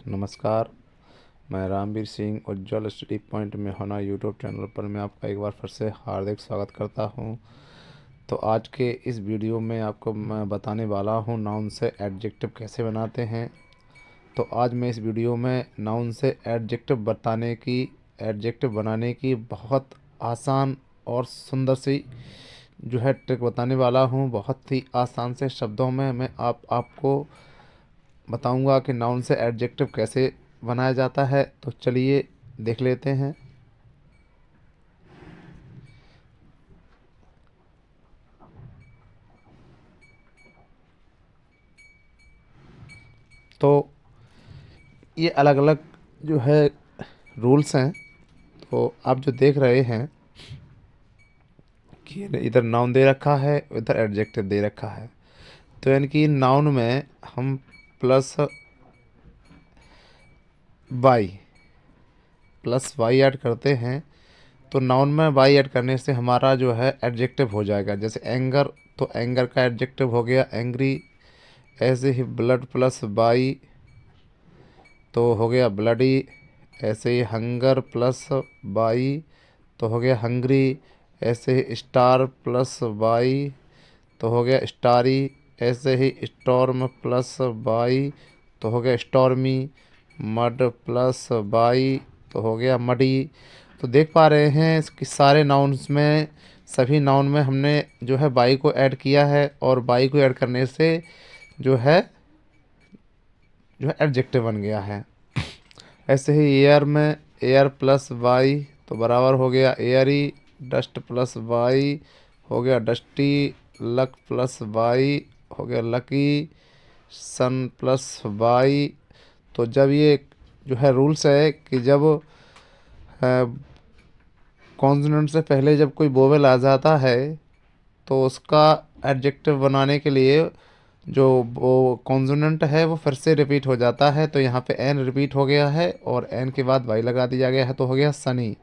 नमस्कार, मैं रामवीर सिंह उज्ज्वल study point में होना यूट्यूब चैनल पर मैं आपका एक बार फिर से हार्दिक स्वागत करता हूं। तो आज के इस वीडियो में आपको मैं बताने वाला हूं नाउन से एडजेक्टिव कैसे बनाते हैं। तो आज मैं इस वीडियो में नाउन से एडजेक्टिव बनाने की बहुत आसान और सुंदर सी जो है ट्रिक बताने वाला हूं। बहुत ही आसान से शब्दों में मैं आपको बताऊंगा कि नाउन से एडजेक्टिव कैसे बनाया जाता है। तो चलिए देख लेते हैं। तो ये अलग अलग जो है रूल्स हैं। तो आप जो देख रहे हैं कि इधर नाउन दे रखा है, इधर एडजेक्टिव दे रखा है। तो यानी कि नाउन में हम वाई प्लस वाई ऐड करते हैं। तो नाउन में वाई ऐड करने से हमारा जो है एडजेक्टिव हो जाएगा। जैसे एंगर, तो एंगर का एडजेक्टिव हो गया एंग्री। ऐसे ही ब्लड प्लस वाई तो हो गया ब्लडी। ऐसे ही हंगर प्लस वाई तो हो गया हंग्री। ऐसे ही स्टार प्लस वाई तो हो गया स्टारी। ऐसे ही स्टॉर्म प्लस वाई तो हो गया स्टॉर्मी। मड प्लस वाई तो हो गया मडी। तो देख पा रहे हैं कि सारे नाउन्स में, सभी नाउन में हमने जो है वाई को ऐड किया है, और वाई को ऐड करने से जो है एडजेक्टिव बन गया है। ऐसे ही एयर में एयर प्लस वाई तो बराबर हो गया एयरी। डस्ट प्लस वाई हो गया डस्टी। लक प्लस वाई हो गया लकी। सन प्लस वाई। तो जब ये जो है रूल्स है कि जब कॉन्सोनेंट से पहले जब कोई वोवेल आ जाता है तो उसका एडजेक्टिव बनाने के लिए जो वो कॉन्सोनेंट है वो फिर से रिपीट हो जाता है। तो यहाँ पे एन रिपीट हो गया है और एन के बाद वाई लगा दिया गया है तो हो गया सनी।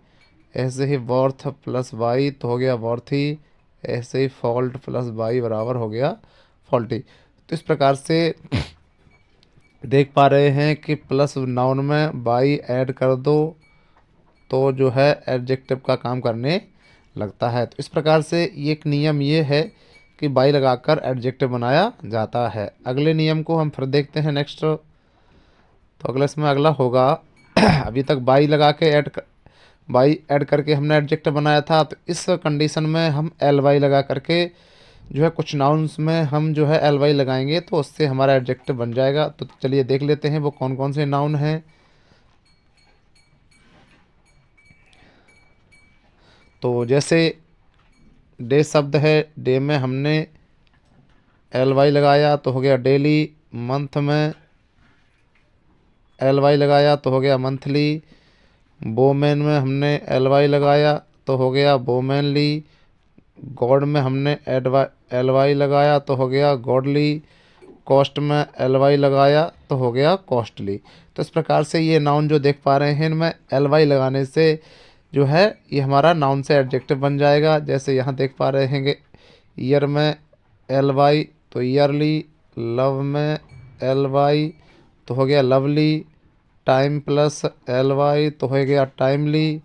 ऐसे ही वॉर्थ प्लस वाई तो हो गया वॉर्थी। ऐसे ही फॉल्ट प्लस वाई बराबर हो गया फॉल्टी। तो इस प्रकार से देख पा रहे हैं कि प्लस नाउन में वाई ऐड कर दो तो जो है एडजेक्टिव का काम करने लगता है। तो इस प्रकार से ये एक नियम ये है कि बाई लगाकर एडजेक्टिव बनाया जाता है। अगले नियम को हम फिर देखते हैं नेक्स्ट। तो अगले इसमें अगला होगा अभी तक बाई ऐड करके हमने एडजेक्टिव बनाया था। तो इस कंडीशन में हम एल वाई लगा करके जो है कुछ नाउन्स में हम जो है एल वाई लगाएंगे तो उससे हमारा एडजेक्टिव बन जाएगा। तो चलिए देख लेते हैं वो कौन कौन से नाउन हैं। तो जैसे डे शब्द है, डे में हमने एल वाई लगाया तो हो गया डेली। मंथ में एल वाई लगाया तो हो गया मंथली। वोमेन में हमने एल वाई लगाया तो हो गया वोमेनली। गॉड में हमने एल वाई लगाया तो हो गया गॉडली। कॉस्ट में एल वाई लगाया तो हो गया कॉस्टली। तो इस प्रकार से ये नाउन जो देख पा रहे हैं इनमें एल वाई लगाने से जो है ये हमारा नाउन से एडजेक्टिव बन जाएगा। जैसे यहाँ देख पा रहे हैं ईयर में एल वाई तो ईयरली। लव में एल वाई तो हो गया lovely. Time plus L Y तो हो गया टाइमली।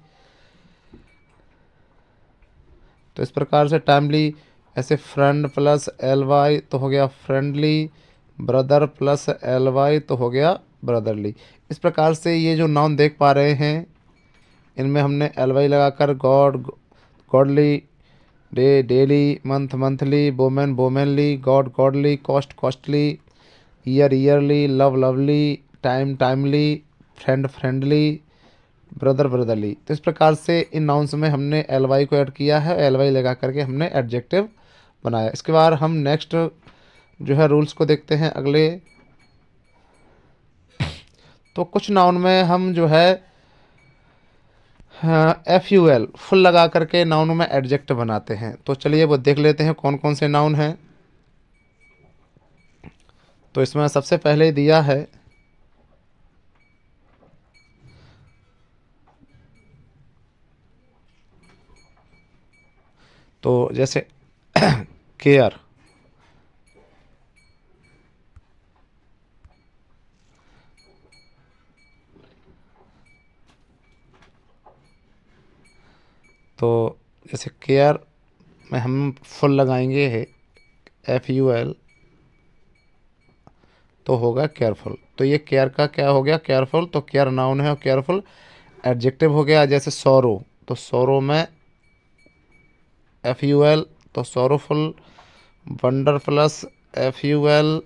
तो इस प्रकार से टाइमली। ऐसे फ्रेंड प्लस एल वाई तो हो गया friendly. Brother plus L Y तो हो गया ब्रदरली। इस प्रकार से ये जो नाउन देख पा रहे हैं इनमें हमने एल वाई लगाकर god godly, day daily, month monthly, women womenly, god godly, cost costly, year yearly, love lovely, time timely, friend friendly, brother brotherly. तो इस प्रकार से इन नाउन्स में हमने एल वाई को ऐड किया है। एल वाई लगा करके हमने एडजेक्टिव बनाया। इसके बाद हम नेक्स्ट जो है रूल्स को देखते हैं अगले। तो कुछ नाउन में हम जो है एफ यू एल फुल लगा करके नाउन में एडजेक्टिव बनाते हैं। तो चलिए वो देख लेते हैं कौन कौन से नाउन हैं। तो इसमें सबसे पहले दिया है तो जैसे केयर, तो जैसे केयर में हम फुल लगाएंगे है FUL, तो होगा केयरफुल। तो ये केयर का क्या हो गया, केयरफुल। तो केयर नाउन है और केयरफुल एडजेक्टिव हो गया। जैसे सोरो, तो सोरो में FUL, तो सोरोफुल। वंडर प्लस FUL,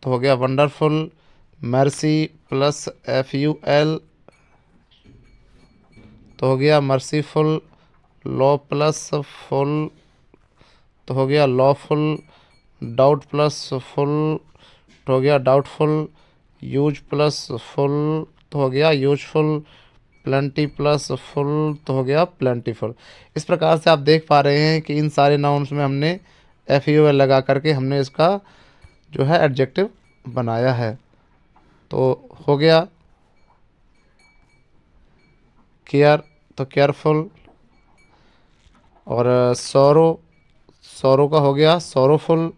तो हो गया वंडरफुल। मर्सी प्लस FUL, तो हो गया मर्सीफुल। लॉ प्लस फुल, तो हो गया लॉफुल। डाउट प्लस फुल, तो हो गया डाउटफुल। यूज प्लस फुल, तो हो गया यूजफुल। प्लेंटी प्लस फुल, तो हो गया प्लेंटीफुल। इस प्रकार से आप देख पा रहे हैं कि इन सारे नाउन्स में हमने FUL लगा करके हमने इसका जो है एडजेक्टिव बनाया है। तो हो गया केयर, तो केयरफुल। और सौरो, सौरो का हो गया सौरोफुल।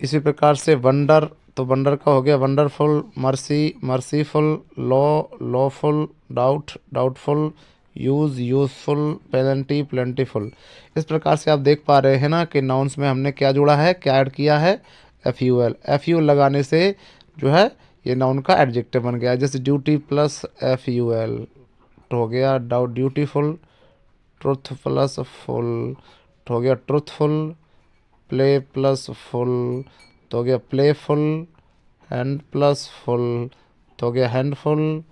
इसी प्रकार से वंडर, तो वंडर का हो गया wonderful. Mercy merciful. Law lawful. Doubt doubtful. Use useful. Plenty plentiful. इस प्रकार से आप देख पा रहे हैं ना कि नाउन्स में हमने क्या जोड़ा है, क्या ऐड किया है, FUL। FUL लगाने से जो है ये नाउन का एडजेक्टिव बन गया। जैसे ड्यूटी प्लस FUL, तो हो गया doubt dutiful. Truth plus full, तो हो गया ट्रुथफुल। प्ले प्लस फुल, तो हो गया प्लेफुल। हैंड प्लस फुल, तो हो गया हैंडफुल।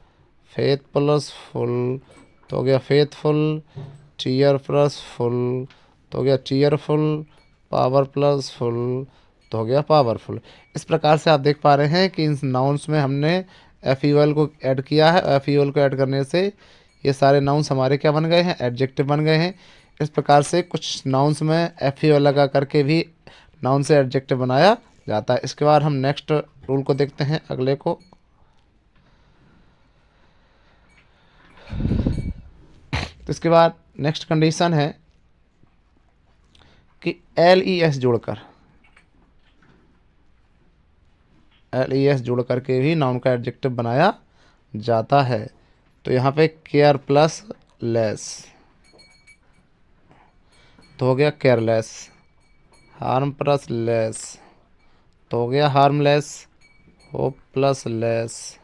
फेथ प्लस फुल, तो हो गया फेथफुल। चीयर प्लस फुल, तो हो गया चीयरफुल। पावर प्लस फुल, तो हो गया पावरफुल। इस प्रकार से आप देख पा रहे हैं कि इन नाउन्स में हमने FUL को ऐड किया है। FUL को ऐड करने से ये सारे नाउन्स हमारे क्या बन गए हैं, एडजेक्टिव बन गए हैं। इस प्रकार से कुछ नाउन्स में FUL लगा करके भी नाउन से एडजेक्टिव बनाया जाता है। इसके बाद हम नेक्स्ट रूल को देखते हैं, अगले को। तो इसके बाद नेक्स्ट कंडीशन है कि LES जोड़ करके भी नाउन का एडजेक्टिव बनाया जाता है। तो यहाँ पे केयर प्लस लेस, तो हो गया केयरलेस। हार्म प्लस लेस, तो हो गया हार्मलेस। होप प्लस लेस,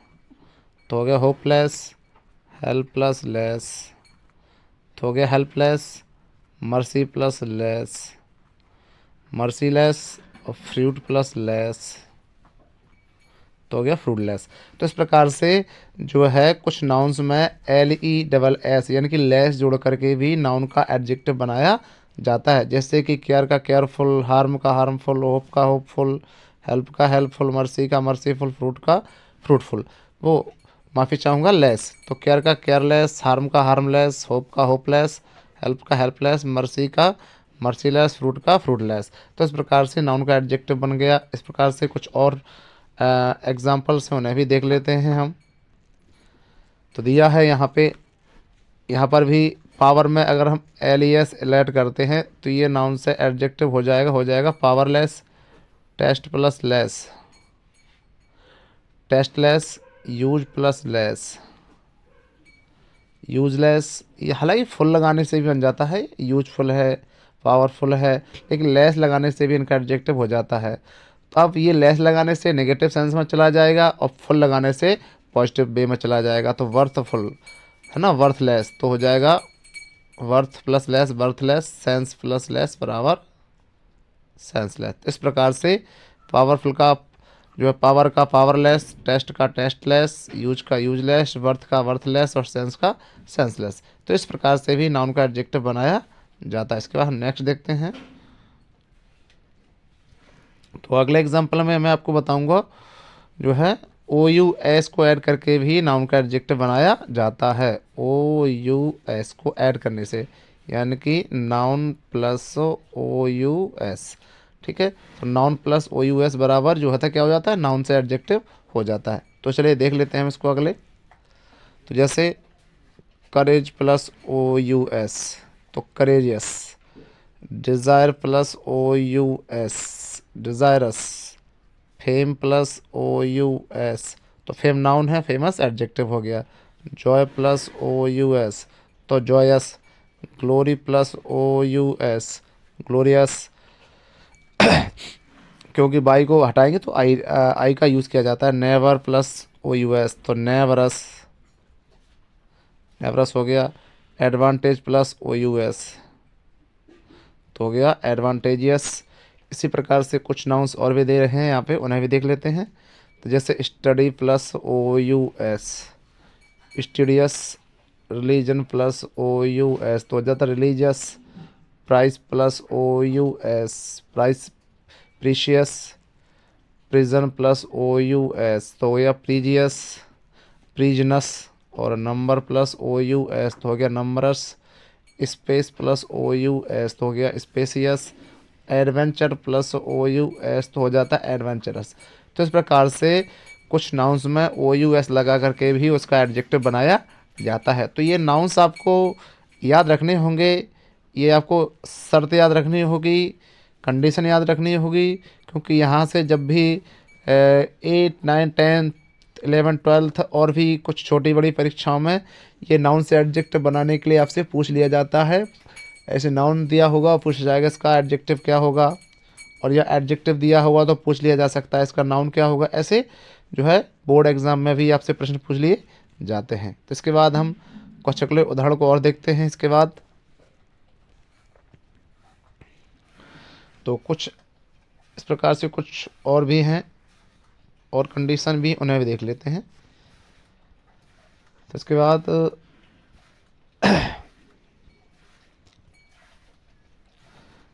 तो हो गया होपलेस। हेल्प प्लस लेस, तो हो गया helpless. Mercy plus less, merciless. और फ्रूट प्लस लेस, तो हो गया फ्रूटलेस। तो इस प्रकार से जो है कुछ नाउन्स में LESS यानी कि लेस जोड़ करके भी नाउन का एडजेक्टिव बनाया जाता है। जैसे कि केयर का केयरफुल, हार्म का हार्मफुल, होप का होपफुल, हेल्प का हेल्पफुल, मर्सी का मर्सीफुल, फ्रूट का फ्रूटफुल। वो माफ़ी चाहूँगा लेस, तो केयर का केयरलेस, हार्म का हार्मलेस, होप का होपलेस, हेल्प का हेल्पलेस, मर्सी का मर्सीलेस, फ्रूट का फ्रूटलेस। तो इस प्रकार से नाउन का एडजेक्टिव बन गया। इस प्रकार से कुछ और एग्जाम्पल्स हैं, उन्हें भी देख लेते हैं हम। तो दिया है यहाँ पे, यहाँ पर भी पावर में अगर हम LES ऐड करते हैं तो ये नाउन से एडजेक्टिव हो जाएगा powerless. Taste plus less, tasteless. Use plus less, useless. ये हालांकि फुल लगाने से भी बन जाता है, यूजफुल है, पावरफुल है, लेकिन लेस लगाने से भी इनका एडजेक्टिव हो जाता है। तो अब ये लेस लगाने से नेगेटिव सेंस में चला जाएगा और फुल लगाने से पॉजिटिव वे में चला जाएगा। तो वर्थफुल है ना, वर्थलेस, तो हो जाएगा worth plus less worthless. Sense plus less बराबर सेंसलेस। इस प्रकार से पावरफुल का जो है पावर का पावरलेस, टेस्ट का टेस्टलेस, यूज का यूजलेस, वर्थ का वर्थलेस और सेंस का सेंसलेस। तो इस प्रकार से भी नाउन का एडजेक्टिव बनाया जाता है। इसके बाद हम नेक्स्ट देखते हैं। तो अगले एग्जांपल में मैं आपको बताऊंगा जो है OUS को ऐड करके भी नाउन का एडजेक्टिव बनाया जाता है। OUS को ऐड करने से यानी कि नाउन प्लस OUS, ठीक है। तो नाउन प्लस OUS बराबर जो होता है क्या हो जाता है, नाउन से एडजेक्टिव हो जाता है। तो चलिए देख लेते हैं हम इसको अगले। तो जैसे करेज प्लस OUS, तो courageous. Desire plus OUS, desirous, fame plus O U S, तो फेम नाउन है, फेमस एडजेक्टिव हो गया। Joy plus O U S, तो joyous. Glory plus O U S, glorious. क्योंकि बाई को हटाएंगे तो आई का यूज़ किया जाता है। Nerve plus O U S, तो नेवरस, नेवरस हो गया। Advantage plus O U S, तो हो गया एडवांटेजियस। इसी प्रकार से कुछ नाउन्स और भी दे रहे हैं यहाँ पे, उन्हें भी देख लेते हैं। तो जैसे study plus O U S, studious. Religion plus O U S, तो हो जाता religious. Price plus O U S, price. Precious. Prison plus O U S, तो हो गया प्रीजियस, प्रीजनस। और number plus O U S, तो हो गया numerous. Space plus O U S, तो हो गया spacious. Adventure plus O U S, तो हो जाता है एडवेंचरस। तो इस प्रकार से कुछ नाउन्स में ओ यू एस लगा करके भी उसका एडजेक्टिव बनाया जाता है। तो ये नाउन्स आपको याद रखने होंगे, ये आपको शर्त याद रखनी होगी, कंडीशन याद रखनी होगी, क्योंकि यहाँ से जब भी 8, 9, 10, 11, 12 और भी कुछ छोटी बड़ी परीक्षाओं में ये नाउन से एडजेक्टिव बनाने के लिए आपसे पूछ लिया जाता है। ऐसे नाउन दिया होगा, पूछा जाएगा इसका एडजेक्टिव क्या होगा, और यह एडजेक्टिव दिया हुआ तो पूछ लिया जा सकता है इसका नाउन क्या होगा। ऐसे जो है बोर्ड एग्जाम में भी आपसे प्रश्न पूछ लिए जाते हैं। तो इसके बाद हम कुछ अगले उदाहरण को और देखते हैं। इसके बाद तो कुछ इस प्रकार से कुछ और भी हैं और कंडीशन भी, उन्हें भी देख लेते हैं। तो इसके बाद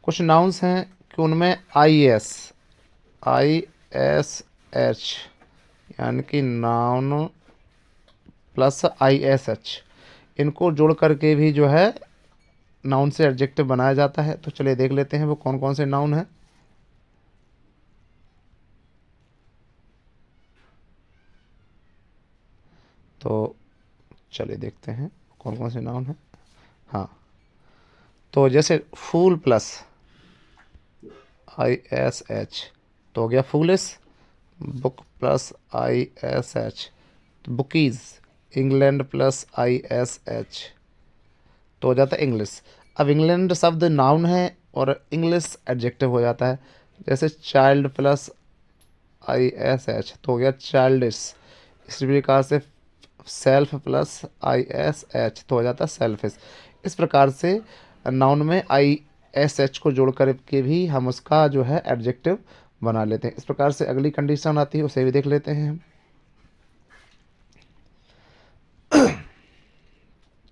कुछ नाउन्स हैं कि उनमें ISH यानी कि नाउन प्लस ISH, इनको जोड़ करके भी जो है नाउन से एडजेक्टिव बनाया जाता है। तो चलिए देख लेते हैं वो कौन कौन से नाउन हैं। तो चलिए देखते हैं कौन कौन से नाउन हैं। हाँ, तो जैसे फूल प्लस ISH, तो हो गया फूलिस। बुक प्लस ISH, तो बुकीज़। इंग्लैंड प्लस ISH, तो हो जाता है इंग्लिश। अब इंग्लैंड शब्द नाउन है और इंग्लिश एडजेक्टिव हो जाता है। जैसे चाइल्ड प्लस ISH, तो हो गया चाइल्डिश। इसी प्रकार से सेल्फ प्लस ISH, तो हो जाता है सेल्फिश। इस प्रकार से नाउन में ISH को जोड़ करके भी हम उसका जो है एडजेक्टिव बना लेते हैं। इस प्रकार से अगली कंडीशन आती है, उसे भी देख लेते हैं हम।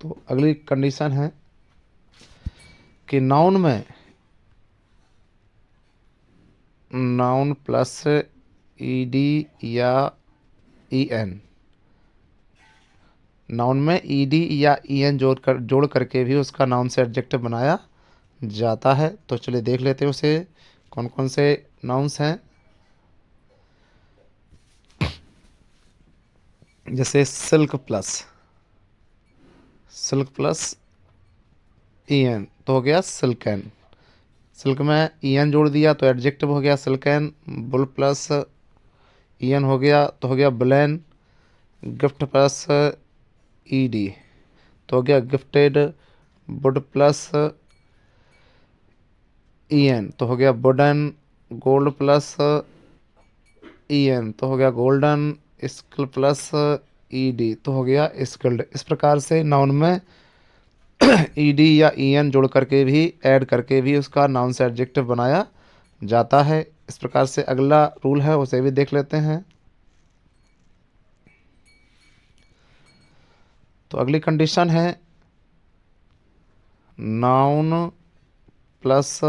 तो अगली कंडीशन है कि नाउन में नाउन प्लस ED या EN, नाउन में ED या EN जोड़ करके भी उसका नाउन से एडजेक्टिव बनाया जाता है। तो चलिए देख लेते हैं उसे कौन कौन से नाउन्स हैं। जैसे सिल्क प्लस EN, तो हो गया सिल्कन। सिल्क में EN जोड़ दिया तो एडजेक्टिव हो गया सिल्कन। बुल प्लस EN हो गया तो हो गया बुलेन। गिफ्ट प्लस ED, तो हो गया गिफ्टेड। वुड प्लस EN, तो हो गया वुडन। गोल्ड प्लस EN, तो हो गया गोल्डन। स्किल प्लस ED, तो हो गया स्किल्ड। इस प्रकार से नाउन में ED या EN जोड़ करके भी, ऐड करके भी उसका नाउन से एडजेक्टिव बनाया जाता है। इस प्रकार से अगला रूल है, उसे भी देख लेते हैं। तो अगली कंडीशन है noun plus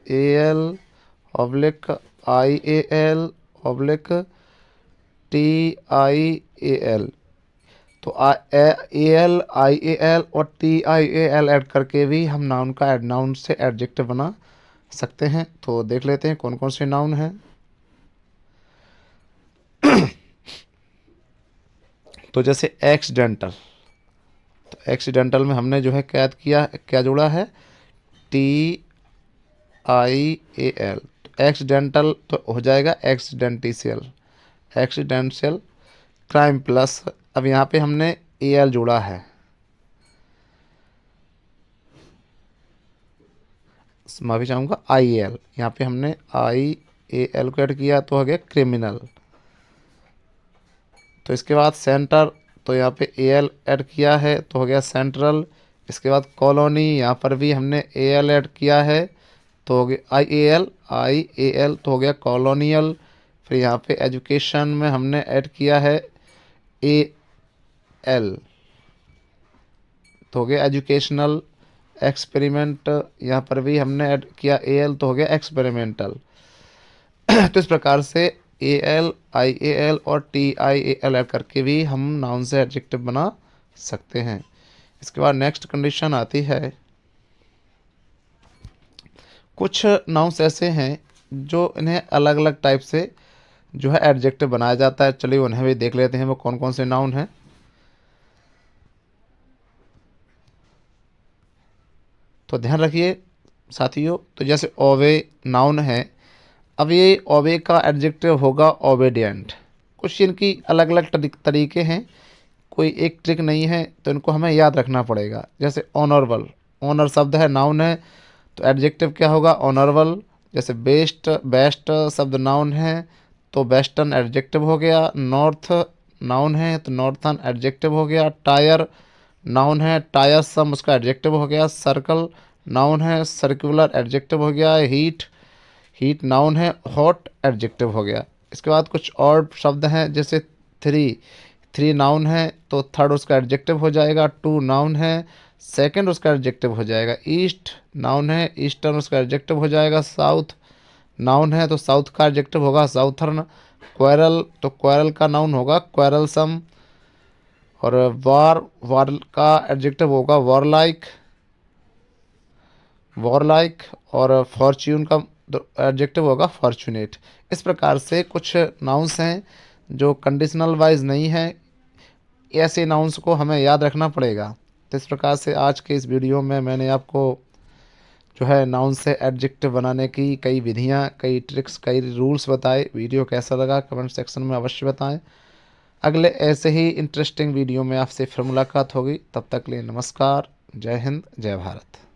AL oblique IAL oblique TIAL, तो AL IAL और TIAL ऐड करके भी हम नाउन का नाउन से एडजेक्टिव बना सकते हैं। तो देख लेते हैं कौन कौन से नाउन हैं। तो जैसे एक्सीडेंटल, तो एक्सीडेंटल में हमने जो है क्या जोड़ा है TIAL, एक्सीडेंटल तो हो जाएगा एक्सीडेंटिशियल, एक्सीडेंशियल क्राइम प्लस, अब यहाँ पे हमने ए एल जोड़ा है, माफ़ी चाहूँगा आई एल, यहाँ पे हमने आई ए एल को ऐड किया तो हो गया क्रिमिनल। तो इसके बाद सेंटर, तो यहाँ पे ए एल ऐड किया है तो हो गया सेंट्रल। इसके बाद कॉलोनी, यहाँ पर भी हमने ए एल ऐड किया है तो हो गया आई ए एल तो हो गया कॉलोनियल। फिर यहाँ पे एजुकेशन में हमने ऐड किया है ए एल तो हो गया एजुकेशनल। एक्सपेरिमेंट, यहाँ पर भी हमने ऐड किया ए एल तो हो गया एक्सपेरिमेंटल। तो इस प्रकार से A L I A L और T I A L add करके भी हम नाउन से एडजेक्टिव बना सकते हैं। इसके बाद नेक्स्ट कंडीशन आती है, कुछ नाउन्स ऐसे हैं जो इन्हें अलग अलग टाइप से जो है एडजेक्टिव बनाया जाता है। चलिए उन्हें भी देख लेते हैं, वो कौन कौन से नाउन हैं। तो ध्यान रखिए साथियों, तो जैसे ओबे नाउन है, अब ये ओबे का एडजेक्टिव होगा ओबेडिएंट। कुछ इनकी अलग अलग तरीके हैं, कोई एक ट्रिक नहीं है, तो इनको हमें याद रखना पड़ेगा। जैसे ऑनरेबल, ऑनर शब्द है, नाउन है, तो एडजेक्टिव क्या होगा ऑनरेबल। जैसे बेस्ट, बेस्ट शब्द नाउन है तो वेस्टर्न एडजेक्टिव हो गया। नॉर्थ नाउन है तो नॉर्थर्न एडजेक्टिव हो गया। टायर नाउन है, टायरसम उसका एडजेक्टिव हो गया। सर्कल नाउन है, सर्कुलर एडजेक्टिव हो गया। हीट, हीट नाउन है, हॉट एडजेक्टिव हो गया। इसके बाद कुछ और शब्द हैं, जैसे थ्री, थ्री नाउन है तो थर्ड उसका एडजेक्टिव हो जाएगा। टू नाउन है, सेकंड उसका एडजेक्टिव हो जाएगा। ईस्ट नाउन है, ईस्टर्न उसका एडजेक्टिव हो जाएगा। साउथ नाउन है तो साउथ का एडजेक्टिव होगा साउथर्न। क्वेरल, तो क्वेरल का नाउन होगा क्वेरलसम। और वार, वार का एडजेक्टिव होगा वॉरलाइक, वॉरलाइक। और फॉर्च्यून का एडजेक्टिव होगा फॉर्चुनेट। इस प्रकार से कुछ नाउन्स हैं जो कंडीशनल वाइज नहीं है, ऐसे नाउन्स को हमें याद रखना पड़ेगा। तो इस प्रकार से आज के इस वीडियो में मैंने आपको जो है नाउन से एडजेक्टिव बनाने की कई विधियाँ, कई ट्रिक्स, कई रूल्स बताए। वीडियो कैसा लगा कमेंट सेक्शन में अवश्य बताएं। अगले ऐसे ही इंटरेस्टिंग वीडियो में आपसे फिर मुलाकात होगी। तब तक के लिए नमस्कार, जय हिंद, जय भारत।